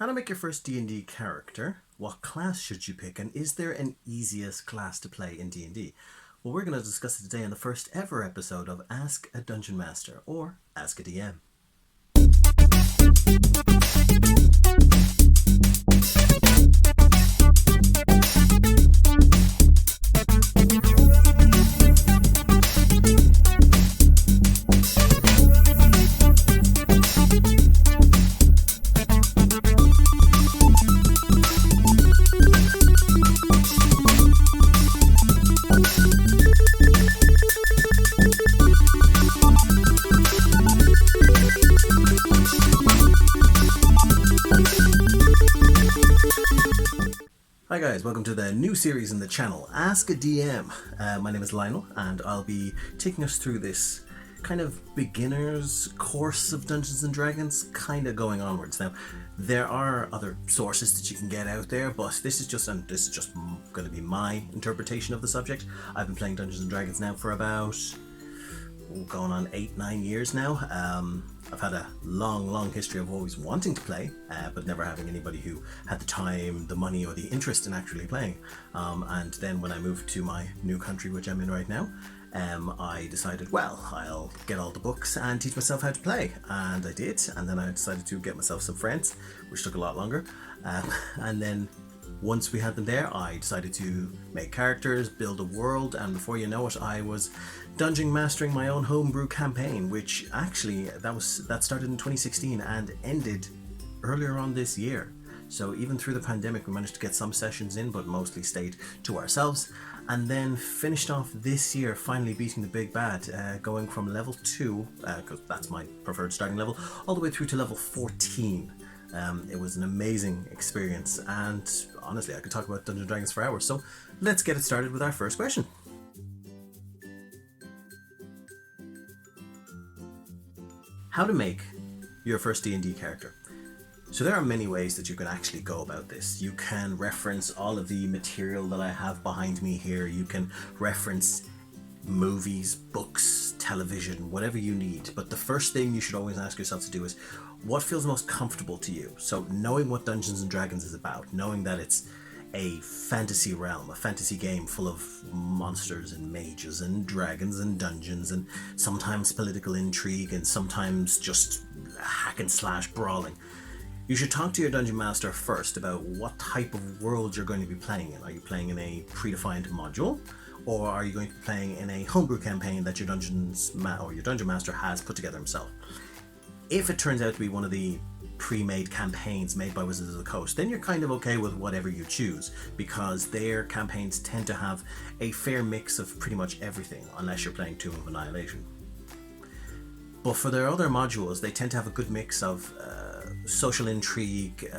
How to make your first D&D character, what class should you pick, and is there an easiest class to play in D&D? Well, we're going to discuss it today in the first ever episode of Ask a Dungeon Master, or Ask a DM. Hi guys, welcome to the new series in the channel, Ask a DM. My name is Lionel and I'll be taking us through this kind of beginner's course of Dungeons & Dragons, kind of going onwards. Now, there are other sources that you can get out there, but this is just going to be my interpretation of the subject. I've been playing Dungeons & Dragons now for about going on 8-9 years now. I've had a long history of always wanting to play, but never having anybody who had the time, the money, or the interest in actually playing. And then when I moved to my new country, which I'm in right now, I decided, well, I'll get all the books and teach myself how to play. And I did, and then I decided to get myself some friends, which took a lot longer. And then once we had them there, I decided to make characters, build a world, and before you know it, I was dungeon mastering my own homebrew campaign, which actually that started in 2016 and ended earlier on this year. So even through the pandemic, we managed to get some sessions in, but mostly stayed to ourselves, and then finished off this year finally beating the big bad, going from level 2, because that's my preferred starting level, all the way through to level 14. It was an amazing experience, and honestly I could talk about Dungeons & Dragons for hours, so let's get it started with our first question. How to make your first D&D character. So there are many ways that you can actually go about this. You can reference all of the material that I have behind me here. You can reference movies, books, television, whatever you need. But the first thing you should always ask yourself to do is, what feels most comfortable to you? So knowing what Dungeons & Dragons is about, knowing that it's a fantasy realm, a fantasy game full of monsters and mages and dragons and dungeons and sometimes political intrigue and sometimes just hack and slash brawling. You should talk to your dungeon master first about what type of world you're going to be playing in. Are you playing in a predefined module, or are you going to be playing in a homebrew campaign that your dungeon master has put together himself? If it turns out to be one of the pre-made campaigns made by Wizards of the Coast, then you're kind of okay with whatever you choose, because their campaigns tend to have a fair mix of pretty much everything, unless you're playing Tomb of Annihilation. But for their other modules, they tend to have a good mix of social intrigue,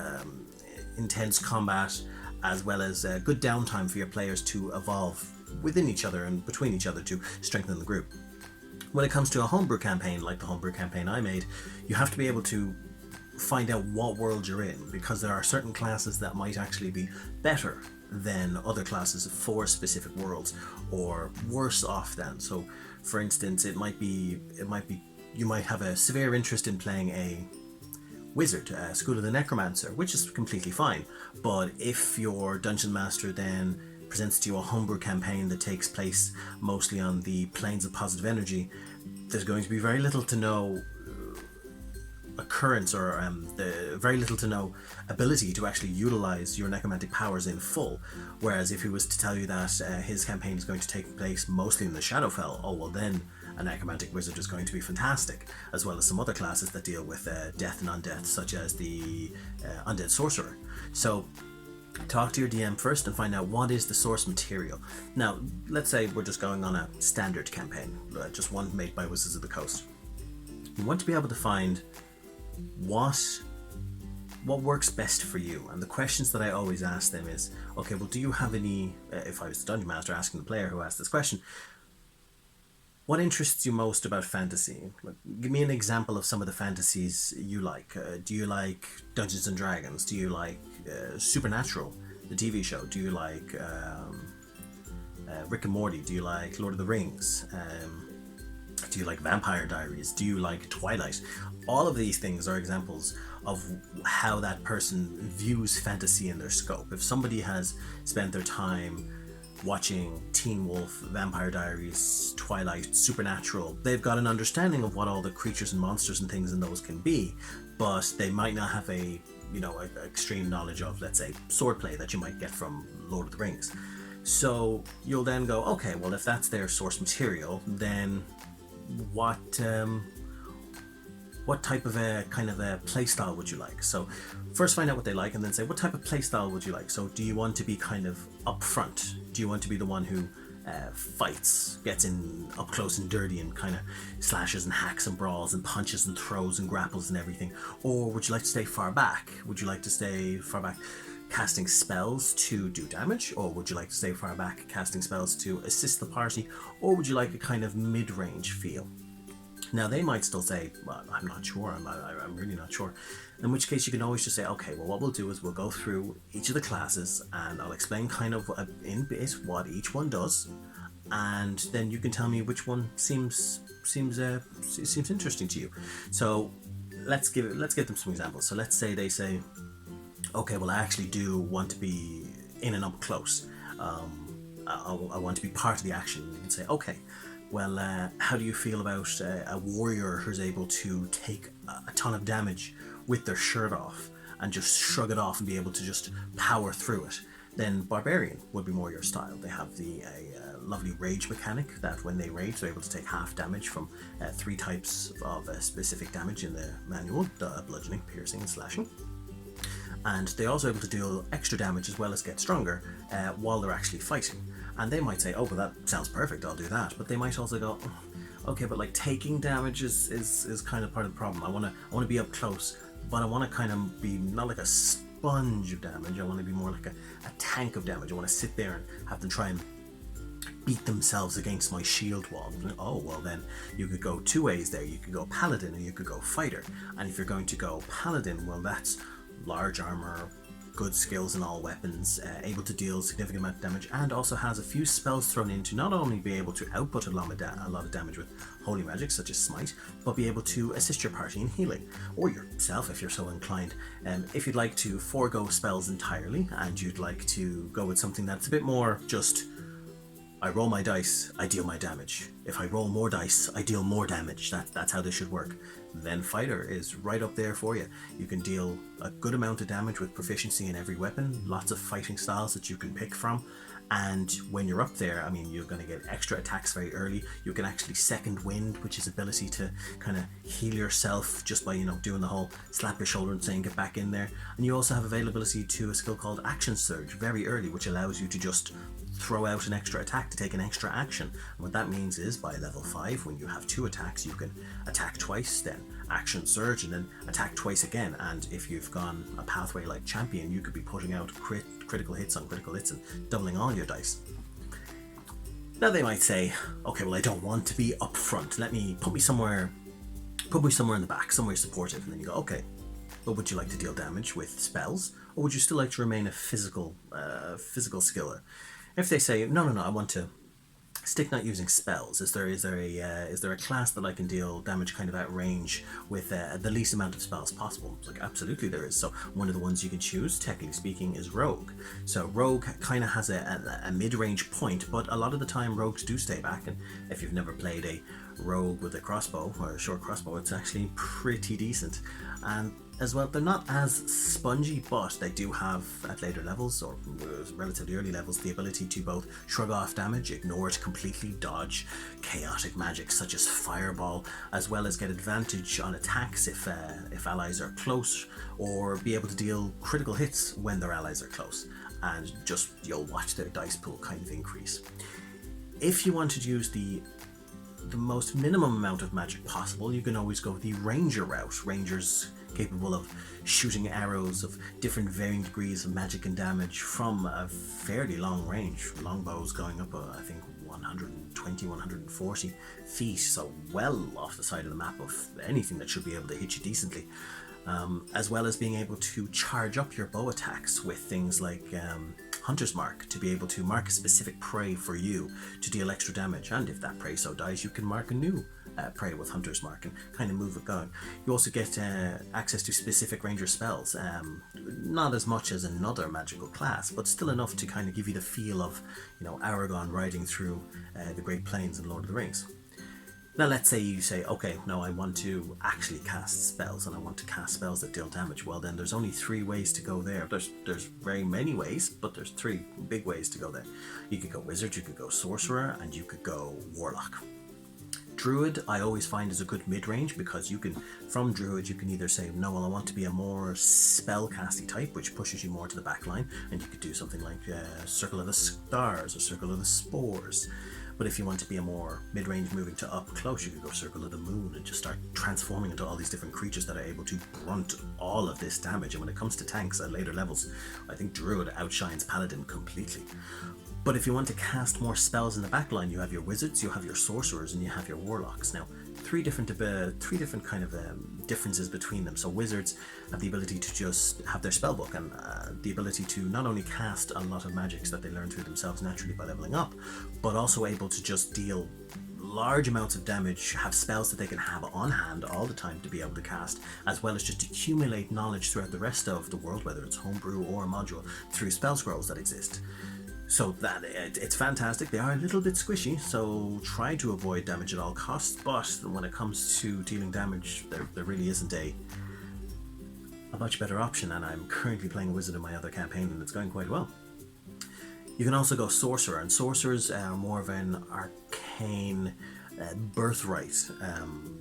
intense combat, as well as good downtime for your players to evolve within each other and between each other to strengthen the group. When it comes to a homebrew campaign, like the homebrew campaign I made, you have to be able to find out what world you're in, because there are certain classes that might actually be better than other classes for specific worlds, or worse off than. So for instance, you might have a severe interest in playing a wizard, School of the Necromancer, which is completely fine. But if your dungeon master then presents to you a homebrew campaign that takes place mostly on the planes of positive energy, there's going to be very little to no occurrence or very little to no ability to actually utilize your necromantic powers in full. Whereas if he was to tell you that his campaign is going to take place mostly in the Shadowfell, oh well, then a necromantic wizard is going to be fantastic, as well as some other classes that deal with death and undeath, such as the undead sorcerer. So talk to your DM first and find out what is the source material. Now, let's say we're just going on a standard campaign, just one made by Wizards of the Coast. You want to be able to find what works best for you, and the questions that I always ask them is, okay, well, do you have any, if I was the dungeon master asking the player who asked this question, what interests you most about fantasy? Give me an example of some of the fantasies you like. Do you like Dungeons & Dragons? Do you like Supernatural, the TV show? Do you like Rick and Morty? Do you like Lord of the Rings? Do you like Vampire Diaries? Do you like Twilight? All of these things are examples of how that person views fantasy in their scope. If somebody has spent their time watching Teen Wolf, Vampire Diaries, Twilight, Supernatural, they've got an understanding of what all the creatures and monsters and things in those can be, but they might not have a extreme knowledge of, let's say, swordplay that you might get from Lord of the Rings. So you'll then go, okay, well, if that's their source material, then what type of a kind of a play style would you like? So first find out what they like, and then say, what type of play style would you like? So do you want to be kind of upfront? Do you want to be the one who fights, gets in up close and dirty and kind of slashes and hacks and brawls and punches and throws and grapples and everything? Or would you like to stay far back? Would you like to stay far back casting spells to do damage? Or would you like to stay far back casting spells to assist the party? Or would you like a kind of mid-range feel? Now they might still say, well, I'm not sure, I'm really not sure. In which case you can always just say, okay, well, what we'll do is we'll go through each of the classes and I'll explain kind of in bit what each one does, and then you can tell me which one seems interesting to you. So let's give them some examples. So let's say they say, okay, well, I actually do want to be in and up close. I want to be part of the action. You can say, okay, well, how do you feel about a warrior who's able to take a ton of damage with their shirt off and just shrug it off and be able to just power through it? Then Barbarian would be more your style. They have the lovely rage mechanic that when they rage, they're able to take half damage from 3 types of specific damage in the manual: bludgeoning, piercing, and slashing. And they're also able to deal extra damage as well as get stronger while they're actually fighting. And they might say, oh, well, that sounds perfect, I'll do that. But they might also go, okay, but like taking damage is kind of part of the problem. I want to be up close, but I want to kind of be not like a sponge of damage. I want to be more like a tank of damage. I want to sit there and have them try and beat themselves against my shield wall. Oh, well, then you could go 2 ways there. You could go paladin or you could go fighter. And if you're going to go paladin, well, that's large armor, good skills in all weapons, able to deal significant amount of damage, and also has a few spells thrown in to not only be able to output a lot of damage with holy magic such as smite, but be able to assist your party in healing, or yourself if you're so inclined. If you'd like to forego spells entirely and you'd like to go with something that's a bit more just, I roll my dice, I deal my damage. If I roll more dice, I deal more damage. That's how this should work. Then fighter is right up there for you. You can deal a good amount of damage with proficiency in every weapon, lots of fighting styles that you can pick from, and when you're up there, I mean, you're going to get extra attacks very early. You can actually second wind, which is ability to kind of heal yourself just by, doing the whole slap your shoulder and saying get back in there. And you also have availability to a skill called action surge very early, which allows you to just throw out an extra attack to take an extra action. And what that means is by level 5, when you have 2 attacks, you can attack twice, then action surge, and then attack twice again. And if you've gone a pathway like champion, you could be putting out critical hits on critical hits and doubling all your dice. Now they might say, okay, well, I don't want to be up front. Put me somewhere in the back, somewhere supportive. And then you go, okay, but would you like to deal damage with spells, or would you still like to remain a physical skiller? If they say, no, I want to stick not using spells, is there a class that I can deal damage kind of at range with the least amount of spells possible? It's like, absolutely there is. So one of the ones you can choose, technically speaking, is Rogue. So Rogue kind of has a mid-range point, but a lot of the time Rogues do stay back, and if you've never played a Rogue with a crossbow or a short crossbow, it's actually pretty decent. And as well, they're not as spongy, but they do have at later levels or relatively early levels the ability to both shrug off damage, ignore it completely, dodge chaotic magic such as fireball, as well as get advantage on attacks if allies are close, or be able to deal critical hits when their allies are close, and just you'll watch their dice pool kind of increase. If you want to use the most minimum amount of magic possible, you can always go the ranger route. Rangers capable of shooting arrows of different varying degrees of magic and damage from a fairly long range, longbows going up I think 120, 140 feet, so well off the side of the map of anything that should be able to hit you decently, as well as being able to charge up your bow attacks with things like Hunter's Mark, to be able to mark a specific prey for you to deal extra damage, and if that prey so dies, you can mark a new prey with Hunter's Mark and kind of move it going. You also get access to specific ranger spells, not as much as another magical class, but still enough to kind of give you the feel of, Aragorn riding through the Great Plains in Lord of the Rings. Now let's say you say, okay, no, I want to actually cast spells and I want to cast spells that deal damage. Well, then there's only 3 ways to go there. There's very many ways, but there's 3 big ways to go there. You could go Wizard, you could go Sorcerer, and you could go Warlock. Druid, I always find, is a good mid-range, because from Druid, you can either say, no, well, I want to be a more spell-casty type, which pushes you more to the back line, and you could do something like Circle of the Stars or Circle of the Spores. But if you want to be a more mid-range moving to up close, you could go Circle of the Moon and just start transforming into all these different creatures that are able to grunt all of this damage. And when it comes to tanks at later levels, I think Druid outshines Paladin completely. But if you want to cast more spells in the backline, you have your Wizards, you have your Sorcerers, and you have your Warlocks. Now, three different kind of differences between them. So Wizards have the ability to just have their spellbook and the ability to not only cast a lot of magics that they learn through themselves naturally by leveling up, but also able to just deal large amounts of damage, have spells that they can have on hand all the time to be able to cast, as well as just accumulate knowledge throughout the rest of the world, whether it's homebrew or module, through spell scrolls that exist. So that it's fantastic. They are a little bit squishy, so try to avoid damage at all costs, but when it comes to dealing damage, there really isn't a much better option, and I'm currently playing a Wizard in my other campaign and it's going quite well. You can also go Sorcerer, and Sorcerers are more of an arcane birthright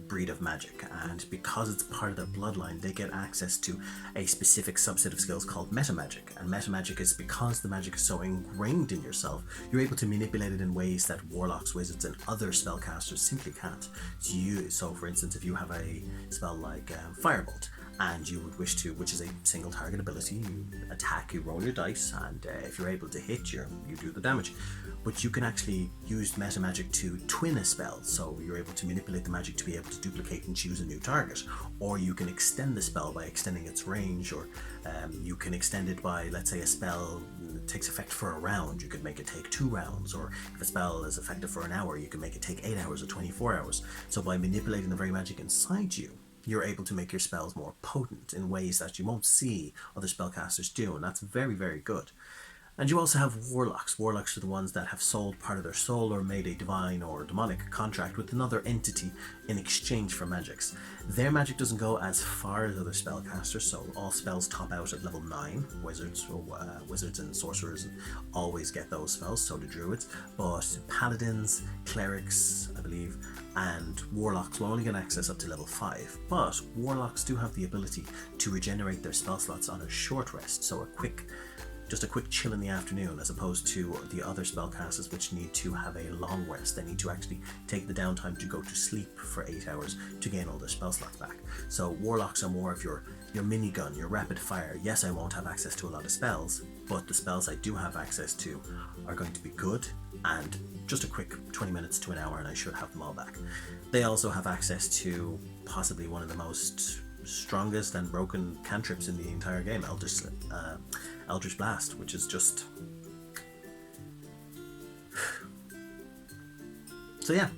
breed of magic, and because it's part of their bloodline, they get access to a specific subset of skills called meta magic. And meta magic is because the magic is so ingrained in yourself, you're able to manipulate it in ways that warlocks, wizards, and other spellcasters simply can't. So for instance, if you have a spell like Firebolt, and you would wish to, which is a single target ability, you attack, you roll your dice, and if you're able to hit, you do the damage. But you can actually use meta magic to twin a spell, so you're able to manipulate the magic to be able to duplicate and choose a new target. Or you can extend the spell by extending its range, or you can extend it by, let's say, a spell takes effect for a round, you could make it take 2 rounds, or if a spell is effective for an hour, you can make it take 8 hours or 24 hours. So by manipulating the very magic inside you, you're able to make your spells more potent in ways that you won't see other spellcasters do, and that's very, very good. And you also have Warlocks. Warlocks are the ones that have sold part of their soul or made a divine or demonic contract with another entity in exchange for magics. Their magic doesn't go as far as other spellcasters, so all spells top out at level 9. Wizards and sorcerers always get those spells, so do druids. But paladins, clerics, I believe, and warlocks will only get access up to level 5. But warlocks do have the ability to regenerate their spell slots on a short rest, so just a quick chill in the afternoon, as opposed to the other spellcasters which need to have a long rest. They need to actually take the downtime to go to sleep for 8 hours to gain all their spell slots back. So warlocks are more of your minigun, your rapid fire. Yes, I won't have access to a lot of spells, but the spells I do have access to are going to be good, and just a quick 20 minutes to an hour and I should have them all back. They also have access to possibly one of the most strongest and broken cantrips in the entire game, Eldritch Blast, which is just... So yeah,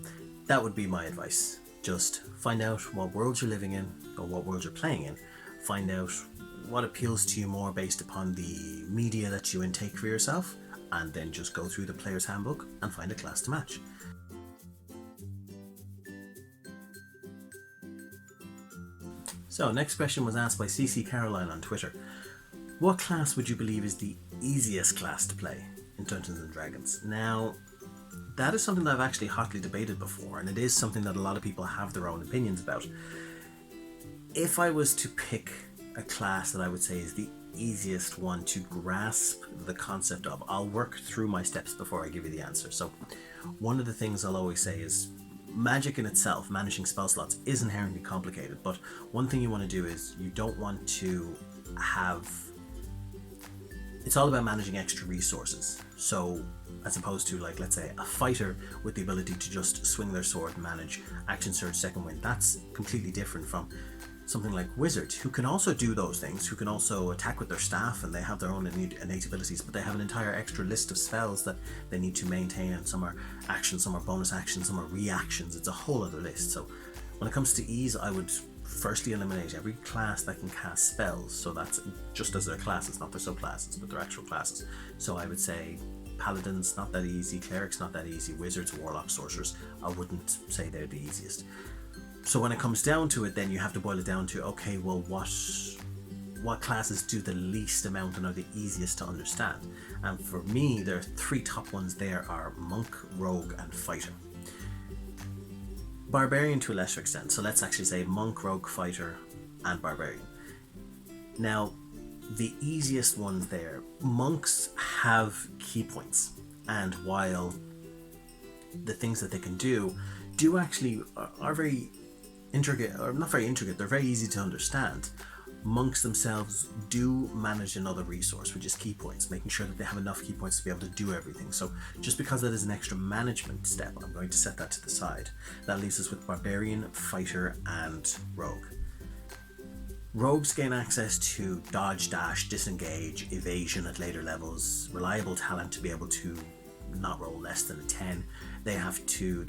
that would be my advice. Just find out what world you're living in, or what world you're playing in. Find out what appeals to you more based upon the media that you intake for yourself, and then just go through the player's handbook and find a class to match. So, next question was asked by CC Caroline on Twitter. What class would you believe is the easiest class to play in Dungeons & Dragons? Now, that is something that I've actually hotly debated before, and it is something that a lot of people have their own opinions about. If I was to pick a class that I would say is the easiest one to grasp the concept of, I'll work through my steps before I give you the answer. So, one of the things I'll always say is, magic in itself, managing spell slots, is inherently complicated, but one thing you want to do is you don't want to have... It's all about managing extra resources. So, as opposed to, like, let's say, a fighter with the ability to just swing their sword and manage action surge, second wind, that's completely different from something like wizards, who can also do those things, who can also attack with their staff, and they have their own innate abilities, but they have an entire extra list of spells that they need to maintain, and some are actions, some are bonus actions, some are reactions. It's a whole other list. So when it comes to ease, I would firstly eliminate every class that can cast spells. So that's just as their classes, not their subclasses, but their actual classes. So I would say paladins, not that easy; clerics, not that easy; wizards, warlocks, sorcerers, I wouldn't say they're the easiest. So when it comes down to it, then you have to boil it down to, okay, well, what classes do the least amount and are the easiest to understand? And for me, there are three top ones there are monk, rogue, and fighter. Barbarian to a lesser extent, so let's actually say monk, rogue, fighter, and barbarian. Now, the easiest ones there, monks have key points, and while the things that they can do actually are very intricate, or not very intricate, they're very easy to understand. Monks themselves do manage another resource, which is key points, making sure that they have enough key points to be able to do everything. So just because that is an extra management step, I'm going to set that to the side. That leaves us with barbarian, fighter, and rogue. Rogues gain access to dodge, dash, disengage, evasion at later levels, reliable talent to be able to not roll less than a 10. They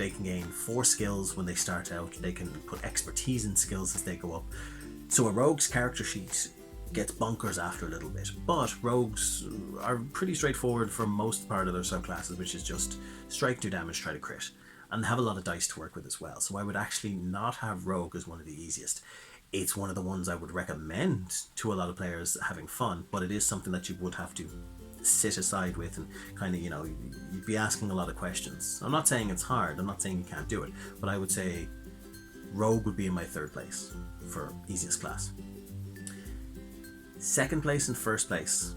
can gain 4 skills when they start out. They can put expertise in skills as they go up. So a rogue's character sheet gets bonkers after a little bit, but rogues are pretty straightforward for most part of their subclasses, which is just strike, do damage, try to crit, and they have a lot of dice to work with as well. So I would actually not have rogue as one of the easiest. It's one of the ones I would recommend to a lot of players having fun, but it is something that you would have to sit aside with and kind of, you'd be asking a lot of questions. I'm not saying it's hard, I'm not saying you can't do it, but I would say rogue would be in my third place for easiest class. Second place and first place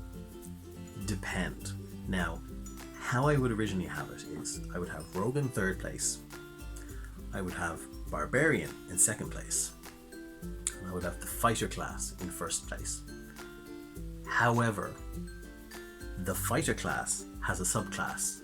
depend. Now, how I would originally have it is I would have rogue in third place, I would have barbarian in second place, and I would have the fighter class in first place. However, the fighter class has a subclass,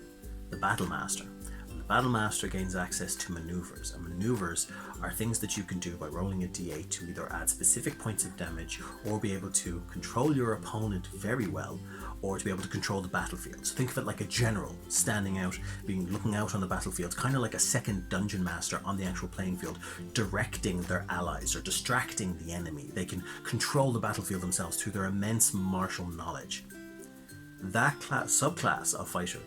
the battle master. And the battle master gains access to maneuvers, and maneuvers are things that you can do by rolling a d8 to either add specific points of damage or be able to control your opponent very well, or to be able to control the battlefield. So think of it like a general standing out, looking out on the battlefield, kind of like a second dungeon master on the actual playing field, directing their allies or distracting the enemy. They can control the battlefield themselves through their immense martial knowledge. That subclass of fighter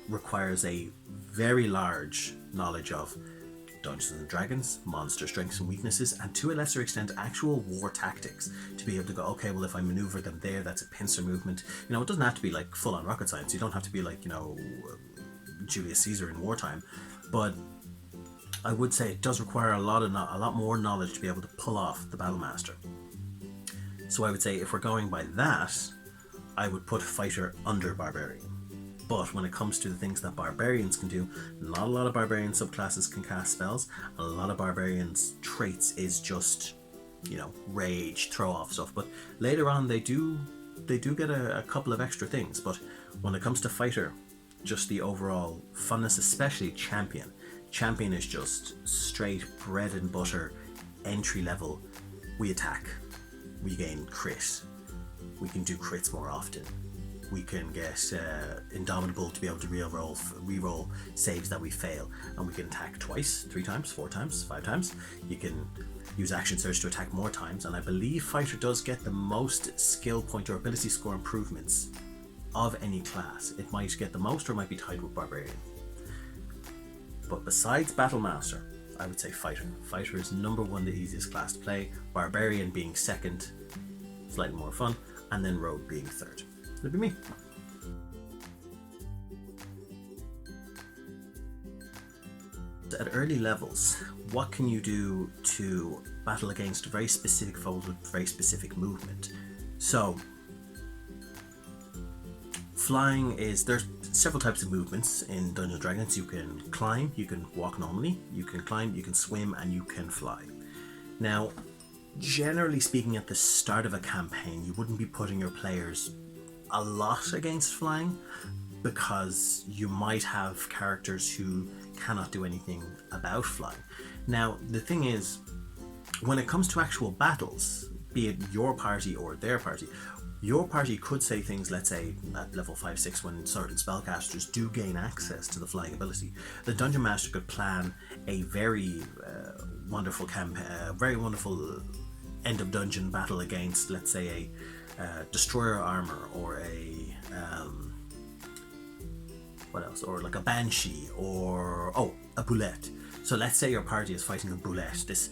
requires a very large knowledge of Dungeons and Dragons, monster strengths and weaknesses, and to a lesser extent actual war tactics, to be able to go, okay, well, if I maneuver them there, that's a pincer movement. It doesn't have to be like full on rocket science. You don't have to be like Julius Caesar in wartime, but I would say it does require a lot more knowledge to be able to pull off the battle master. So I would say if we're going by that, I would put fighter under barbarian. But when it comes to the things that barbarians can do, not a lot of barbarian subclasses can cast spells. A lot of barbarians' traits is just, rage, throw off stuff. But later on, they do get a couple of extra things. But when it comes to fighter, just the overall funness, especially champion. Champion is just straight bread and butter, entry level. We attack, we gain crit, we can do crits more often. We can get Indomitable to be able to re-roll saves that we fail, and we can attack twice, 3 times, 4 times, 5 times. You can use action surge to attack more times, and I believe fighter does get the most skill point or ability score improvements of any class. It might get the most, or it might be tied with barbarian. But besides battle master, I would say fighter. Fighter is number 1, the easiest class to play. Barbarian being second, slightly more fun, and then rogue being third. That'd be me. At early levels, what can you do to battle against very specific foes with very specific movement? So, flying there's several types of movements in Dungeons & Dragons. You can climb, you can walk normally, you can climb, you can swim, and you can fly. Now, generally speaking, at the start of a campaign, you wouldn't be putting your players a lot against flying, because you might have characters who cannot do anything about flying. Now, the thing is, When it comes to actual battles, be it your party or their party, your party could say things, let's say at level 5, 6, when certain spellcasters do gain access to the flying ability. The Dungeon Master could plan a very wonderful campaign, very wonderful end of dungeon battle against, let's say, a destroyer armor, or a what else, or like a banshee, or a boulette. So let's say your party is fighting a boulette, this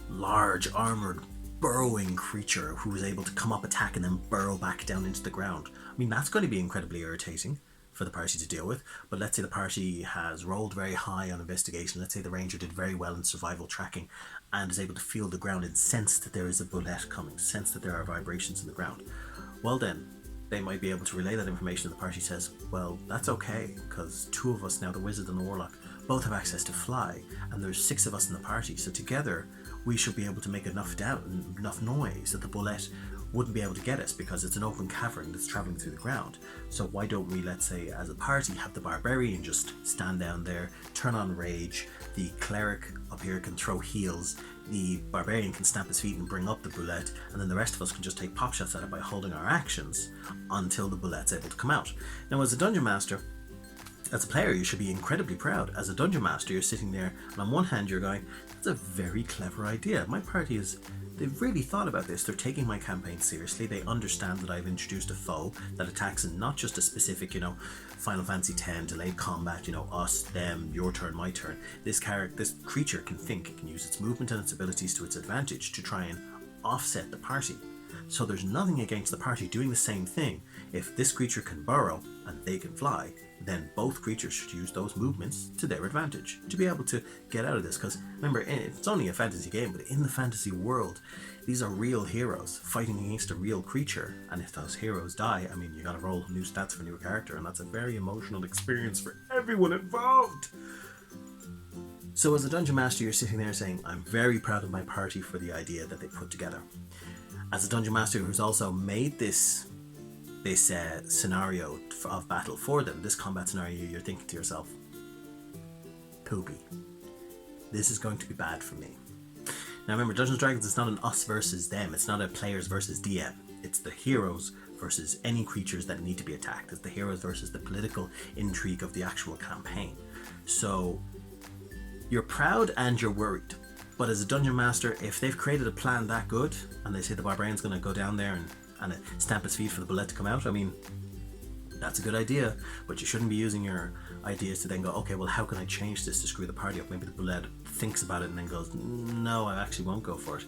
large armored burrowing creature who is able to come up, attack, and then burrow back down into the ground. I mean, that's going to be incredibly irritating for the party to deal with. But let's say the party has rolled very high on investigation. Let's say the ranger did very well in survival tracking and is able to feel the ground and sense that there is a boulette coming, sense that there are vibrations in the ground. Well then, they might be able to relay that information, and the party says, well, that's okay, because 2 of us now, the wizard and the warlock, both have access to fly, and there's 6 of us in the party, so together we should be able to make enough noise that the bullet wouldn't be able to get us, because it's an open cavern that's traveling through the ground. So why don't we, let's say, as a party, have the barbarian just stand down there, turn on rage, the cleric up here can throw heals, the barbarian can stamp his feet and bring up the bullet, and then the rest of us can just take pop shots at it by holding our actions until the bullet's able to come out. Now, as a dungeon master, as a player, you should be incredibly proud. As a dungeon master, you're sitting there, and on one hand you're going, that's a very clever idea. My party they've really thought about this. They're taking my campaign seriously. They understand that I've introduced a foe that attacks in not just a specific, Final Fantasy X delayed combat, us, them, your turn, my turn. This creature can think, it can use its movement and its abilities to its advantage to try and offset the party. So there's nothing against the party doing the same thing. If this creature can burrow and they can fly, then both creatures should use those movements to their advantage to be able to get out of this. Because remember, it's only a fantasy game, but in the fantasy world, these are real heroes fighting against a real creature. And if those heroes die, I mean, you gotta roll new stats for a new character, and that's a very emotional experience for everyone involved. So as a dungeon master, you're sitting there saying, I'm very proud of my party for the idea that they put together. As a dungeon master who's also made this scenario of battle for them, this combat scenario, you're thinking to yourself, poopy, this is going to be bad for me. Now remember, Dungeons & Dragons is not an us versus them, it's not a players versus DM, it's the heroes versus any creatures that need to be attacked. It's the heroes versus the political intrigue of the actual campaign. So you're proud and you're worried. But as a dungeon master, if they've created a plan that good, and they say the barbarian's going to go down there and stamp his feet for the bullet to come out, I mean, that's a good idea, but you shouldn't be using your ideas to then go, okay, well, how can I change this to screw the party up? Maybe the bullet thinks about it and then goes, no, I actually won't go for it.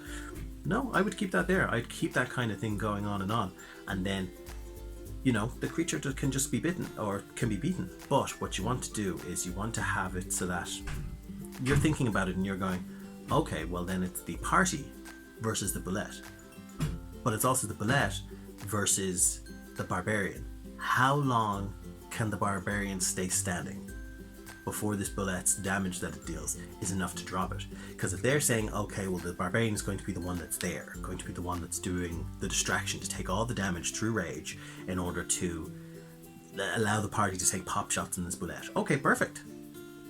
No, I would keep that there. I'd keep that kind of thing going on, and then, the creature can just be bitten or can be beaten. But what you want to do is you want to have it so that you're thinking about it and you're going, okay, well then it's the party versus the bullet. But it's also the bullet versus the barbarian. How long can the barbarian stay standing before this bullet's damage that it deals is enough to drop it? Because if they're saying, okay, well, the barbarian is going to be the one that's there, going to be the one that's doing the distraction to take all the damage through rage in order to allow the party to take pop shots in this bullet. Okay, perfect.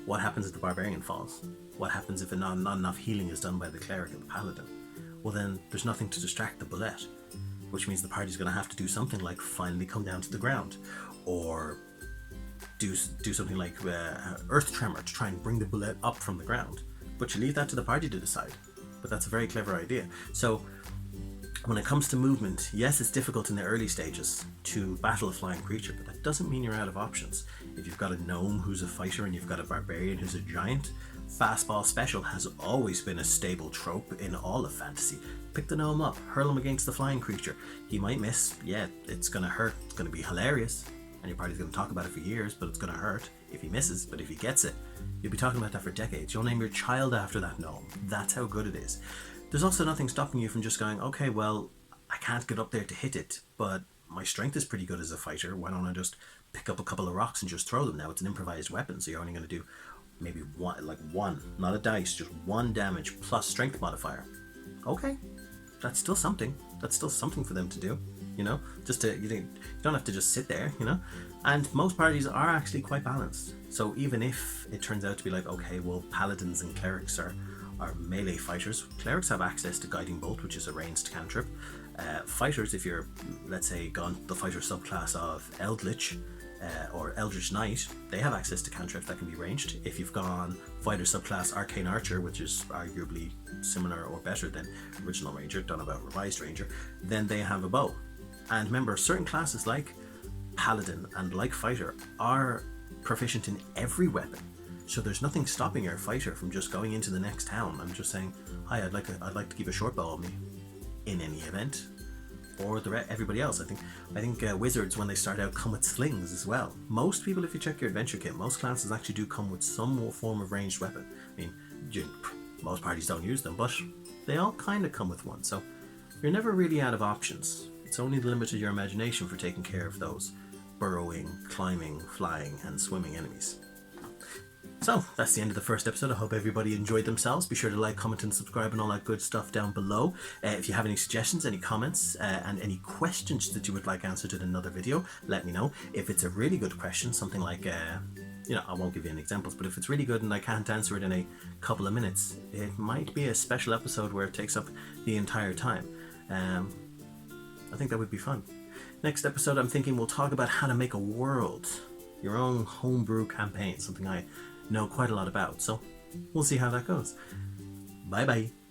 What happens if the barbarian falls? What happens if not enough healing is done by the cleric and the paladin? Well, then there's nothing to distract the bullet, which means the party's going to have to do something like finally come down to the ground, or do something like earth tremor to try and bring the bullet up from the ground. But you leave that to the party to decide. But that's a very clever idea. So when it comes to movement, yes, it's difficult in the early stages to battle a flying creature, but that doesn't mean you're out of options. If you've got a gnome who's a fighter and you've got a barbarian who's a giant, fastball special has always been a stable trope in all of fantasy. Pick the gnome up, hurl him against the flying creature. He might miss, yeah, it's gonna hurt, it's gonna be hilarious, and your party's gonna talk about it for years, but it's gonna hurt if he misses. But if he gets it, you'll be talking about that for decades. You'll name your child after that gnome. That's how good it is. There's also nothing stopping you from just going, okay, well, I can't get up there to hit it, but my strength is pretty good as a fighter. Why don't I just pick up a couple of rocks and just throw them? Now it's an improvised weapon, so you're only going to do maybe one, not a dice, just one damage plus strength modifier. Okay, that's still something. That's still something for them to do, just you don't have to just sit there, And most parties are actually quite balanced. So even if it turns out to be like, okay, well, paladins and clerics are are melee fighters. Clerics have access to Guiding Bolt, which is a ranged cantrip. Fighters, if you're, let's say, gone the fighter subclass of Eldritch or Eldritch Knight, they have access to cantrips that can be ranged. If you've gone fighter subclass Arcane Archer, which is arguably similar or better than original Ranger, don't know about revised Ranger, then they have a bow. And remember, certain classes like Paladin and like Fighter are proficient in every weapon. So there's nothing stopping your fighter from just going into the next town and just saying, "Hi, I'd like to keep a short bow on me," in any event, or everybody else. I think wizards, when they start out, come with slings as well. Most people, if you check your adventure kit, most classes actually do come with some form of ranged weapon. I mean, most parties don't use them, but they all kind of come with one. So you're never really out of options. It's only the limit of your imagination for taking care of those burrowing, climbing, flying, and swimming enemies. So that's the end of the first episode. I hope everybody enjoyed themselves. Be sure to like, comment, and subscribe and all that good stuff down below. If you have any suggestions, any comments, and any questions that you would like answered in another video, let me know. If it's a really good question, something like, I won't give you any examples, but if it's really good and I can't answer it in a couple of minutes, it might be a special episode where it takes up the entire time. I think that would be fun. Next episode, I'm thinking we'll talk about how to make a world, your own homebrew campaign, something I know quite a lot about. So we'll see how that goes. Bye bye.